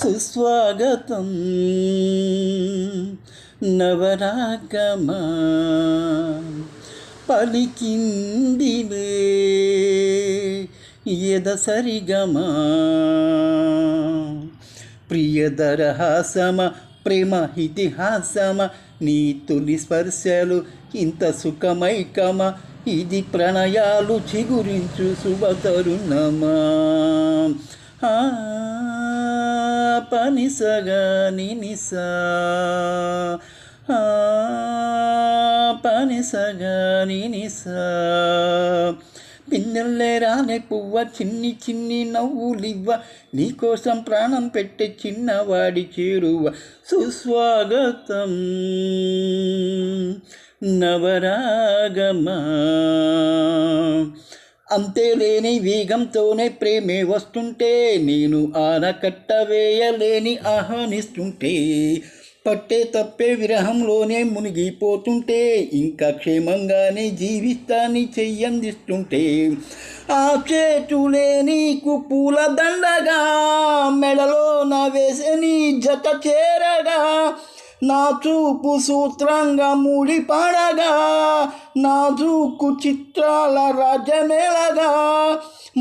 సుస్వాగతం నవరాగమా పలికిందిలే ఎదసరిగమా ప్రియదరహాసమ ప్రేమ ఇతిహాసమ నీ తొలి స్పర్శలు ఇంత సుఖమైకమ ఇది ప్రణయాలు చిగురించు శుభతరుణమా పనిసగా నినిసా పనిసగా నినిసా పిన్నెల్లే రానే పువ్వ చిన్ని చిన్ని నవ్వులివ్వ నీకోసం ప్రాణం పెట్టే చిన్నవాడి చేరువ సుస్వాగతం నవరాగమా అంతేలేని వేగంతోనే ప్రేమే వస్తుంటే నేను ఆనకట్ట వేయలేని ఆహ్వానిస్తుంటే పట్టే తప్పే విరహంలోనే మునిగిపోతుంటే ఇంకా క్షేమంగానే జీవిస్తాన్ని చెయ్యందిస్తుంటే ఆ చేతులే నీకు పూల దండగా మెడలో నా వేసే నీ జత చేరగా నా చూపు సూత్రంగా ముడిపడగా నా చూకు చిత్రాల రాజమేళగా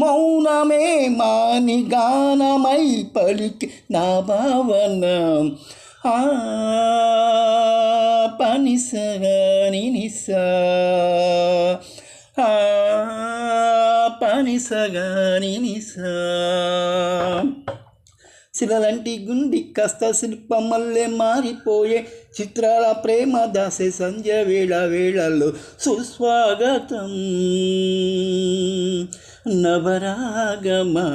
మౌనమే మాని గానమై పలికి నా భావన పనిసగా నినిసా పనిసగా నినిసా శిలలంటి గుండి కాస్త శిల్పమల్లే మారిపోయే చిత్రాల ప్రేమ దాసే సంధ్య వేళలో సుస్వాగతం నవరాగమా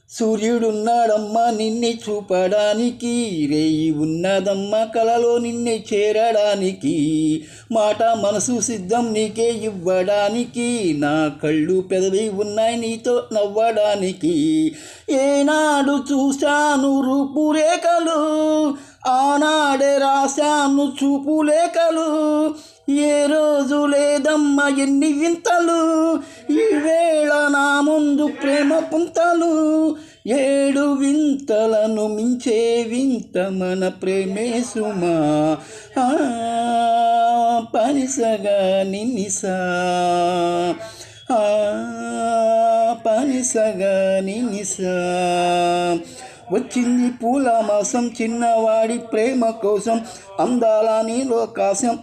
సూర్యుడున్నాడమ్మా నిన్నే చూపడానికి రేయి ఉన్నదమ్మా కలలో నిన్నే చేరడానికి మాట మనసు సిద్ధం నీకే ఇవ్వడానికి నా కళ్ళు పెదవి ఉన్నాయి నీతో నవ్వడానికి ఏనాడు చూశాను రూపురేఖలు ఆనాడే రాశాను చూపులేఖలు ఏ రోజు లేదమ్మా ఎన్ని వింతలు ఈవేళ నా ముందు ప్రేమ పుంతలు 7 వింతలను మించే వింత మన ప్రేమే సుమా పనిసగా నినిసా పనిసగా నినిసా వచ్చింది పూల మాసం చిన్నవాడి ప్రేమ కోసం అందాల నీలోకాశం